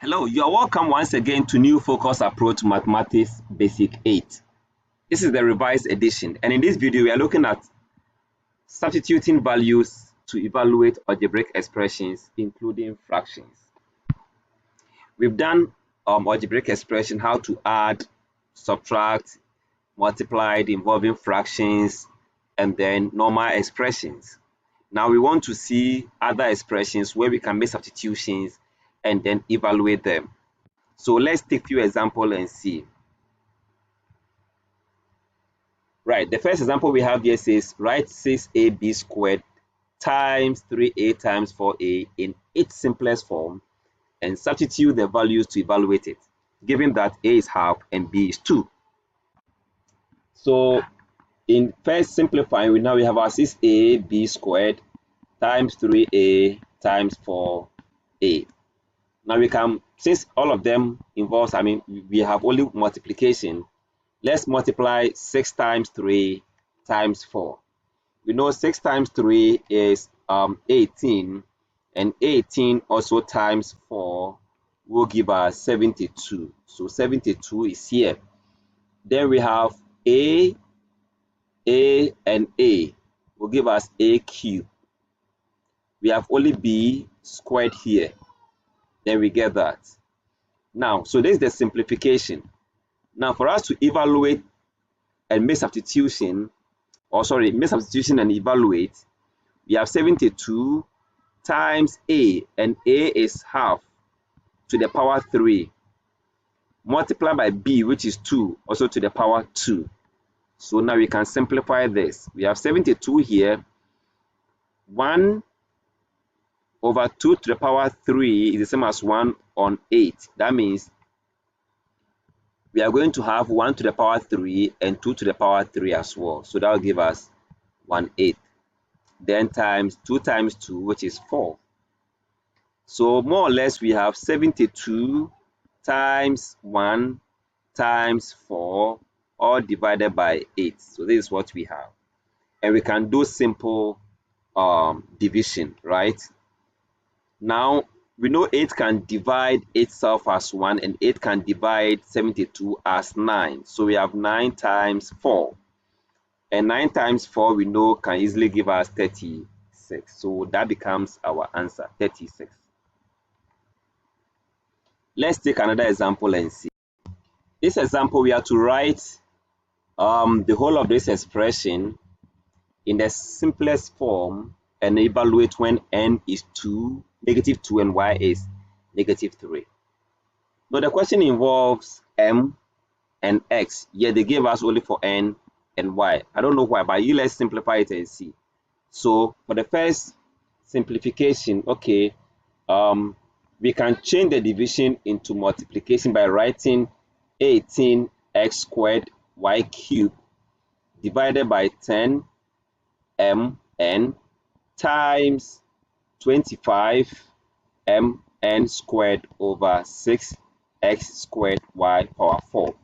Hello, you are welcome once again to New Focus Approach Mathematics Basic 8. This is the revised edition, and in this video we are looking at substituting values to evaluate algebraic expressions including fractions. We've done algebraic expression, how to add, subtract, multiply involving fractions, and then normal expressions. Now we want to see other expressions where we can make substitutions and then evaluate them. So let's take a few examples and see. Right, the first example we have here says write 6ab squared times 3a times 4a in its simplest form and substitute the values to evaluate it, given that a is half and b is 2. So in first simplifying, we have our 6ab squared times 3a times 4a. Now we can, since all of them involves, we have only multiplication, let's multiply 6 times 3 times 4. We know 6 times 3 is 18, and 18 also times 4 will give us 72. So 72 is here. Then we have a, and a will give us a cubed. We have only b squared here. Then we get that. Now, so this is the simplification. Now, for us to evaluate and make substitution, and evaluate, we have 72 times a, and a is half to the power 3, multiplied by b, which is 2, also to the power 2. So now we can simplify this. We have 72 here, 1 over 2 to the power 3 is the same as 1 on 8. That means we are going to have 1 to the power 3 and 2 to the power 3 as well. So that will give us 1/8. Then times 2 times 2, which is 4. So more or less we have 72 times 1 times 4 all divided by 8. So this is what we have. And we can do simple division, right? Now, we know 8 can divide itself as 1 and 8 can divide 72 as 9. So we have 9 times 4. And 9 times 4 we know can easily give us 36. So that becomes our answer, 36. Let's take another example and see. This example, we have to write the whole of this expression in the simplest form and evaluate when n is -2 and y is -3. Now the question involves m and x, yet they gave us only for n and y. I don't know why, but let's simplify it and see. So for the first simplification, okay, we can change the division into multiplication by writing 18x squared y cubed divided by 10 mn times 25 mn squared over 6x squared y power 4.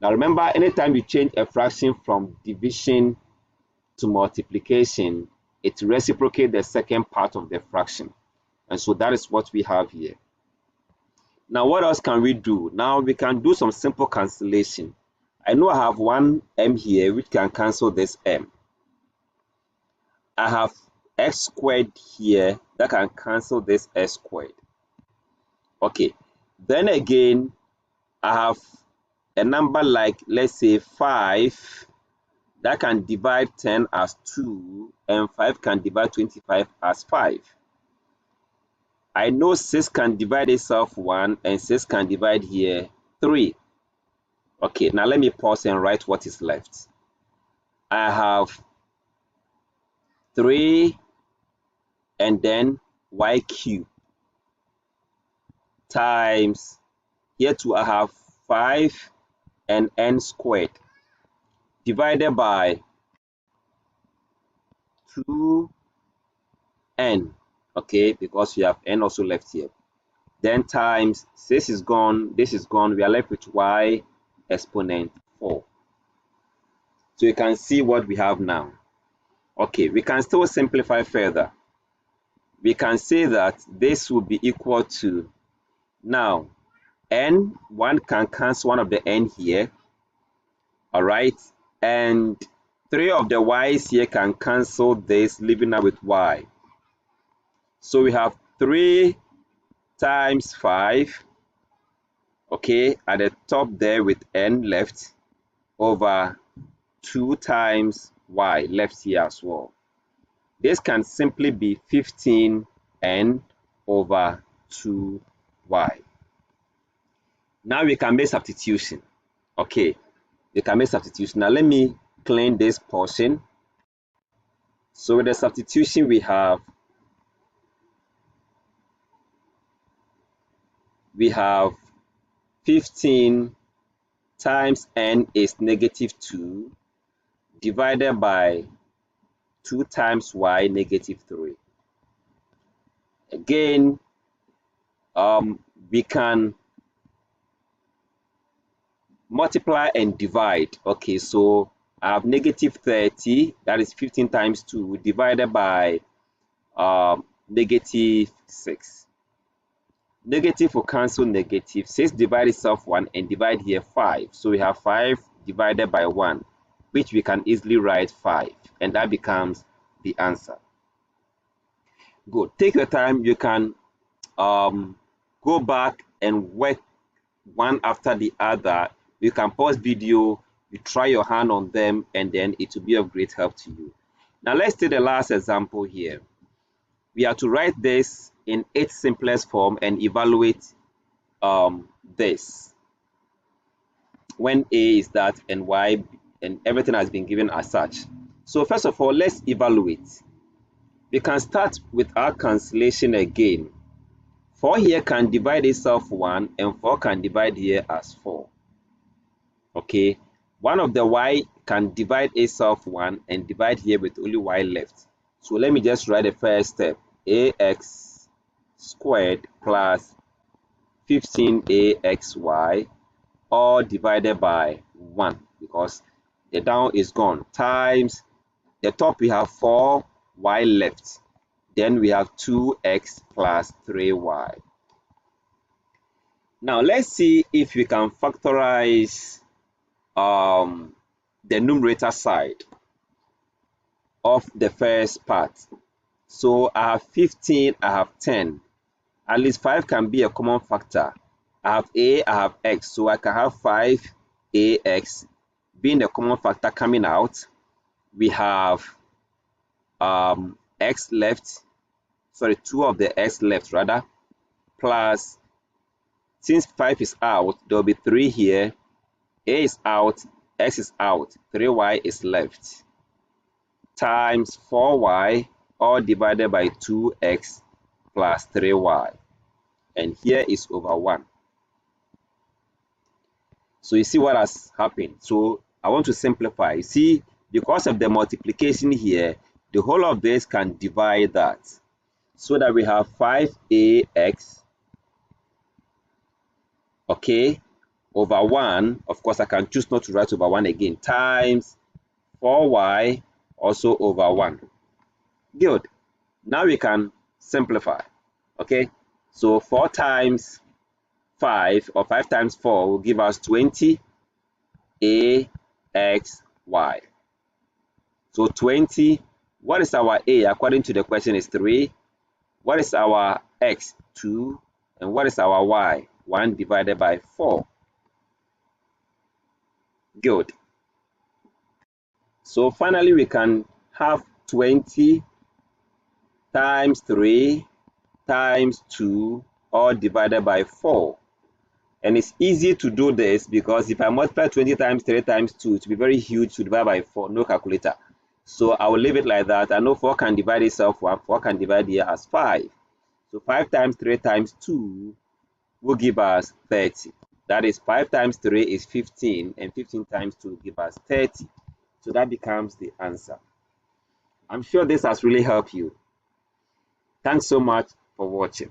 Now remember, anytime you change a fraction from division to multiplication, it reciprocates the second part of the fraction. And so that is what we have here. Now what else can we do? Now we can do some simple cancellation. I know I have one m here which can cancel this m. I have x squared here that can cancel this s squared. Okay, then again I have a number like, let's say 5, that can divide 10 as 2 and 5 can divide 25 as 5. I know 6 can divide itself 1 and 6 can divide here 3. Okay, now let me pause and write what is left. I have 3 and then y cubed times, here too I have 5 and n squared divided by 2n, okay, because we have n also left here. Then times 6 is gone, this is gone, we are left with y exponent 4. So you can see what we have now. Okay, we can still simplify further. We can say that this will be equal to, now n, one can cancel one of the n here, all right, and 3 of the y's here can cancel this, leaving us with y. So we have 3 times 5, okay, at the top there with n left, over 2 times y left here as well. This can simply be 15n over 2y. Now we can make substitution. Okay, we can make substitution. Now let me clean this portion. So with the substitution we have we have 15 times n is -2 divided by 2 times y, -3. Again, we can multiply and divide. Okay, so I have -30, that is 15 times 2, divided by -6. Negative will cancel negative. 6 divide itself 1 and divide here 5. So we have 5 divided by 1, which we can easily write 5, and that becomes the answer. Good. Take your time. You can go back and work one after the other. You can pause video, you try your hand on them, and then it will be of great help to you. Now let's take the last example here. We are to write this in its simplest form and evaluate this when A is that and Y, and everything has been given as such. So first of all, let's evaluate. We can start with our cancellation again. 4 here can divide itself 1, and 4 can divide here as 4. Okay, one of the y can divide itself 1 and divide here with only y left. So let me just write the first step. Ax squared plus 15axy, all divided by 1, because the down is gone, times the top we have 4y left, then we have 2x plus 3y. Now let's see if we can factorize the numerator side of the first part. So I have 15, I have 10. At least 5 can be a common factor. I have a, I have x, so I can have 5ax being the common factor coming out. We have x left, sorry, 2 of the x left rather, plus, since 5 is out, there will be 3 here. A is out, x is out, 3y is left, times 4y, all divided by 2x plus 3y, and here is over 1. So you see what has happened. So I want to simplify. You see, because of the multiplication here, the whole of this can divide that, so that we have 5ax, okay, over 1. Of course, I can choose not to write over 1 again, times 4y also over 1. Good. Now we can simplify. Okay, so 4 times 5, or 5 times 4, will give us 20 axy. So 20, what is our a according to the question is 3, what is our x, 2, and what is our y, 1 divided by 4. Good. So finally we can have 20 times 3 times 2, all divided by 4. And it's easy to do this because if I multiply 20 times 3 times 2, it will be very huge to divide by 4, no calculator. So I will leave it like that. I know 4 can divide itself 1, 4 can divide here as 5. So 5 times 3 times 2 will give us 30. That is 5 times 3 is 15, and 15 times 2 will give us 30. So that becomes the answer. I'm sure this has really helped you. Thanks so much for watching.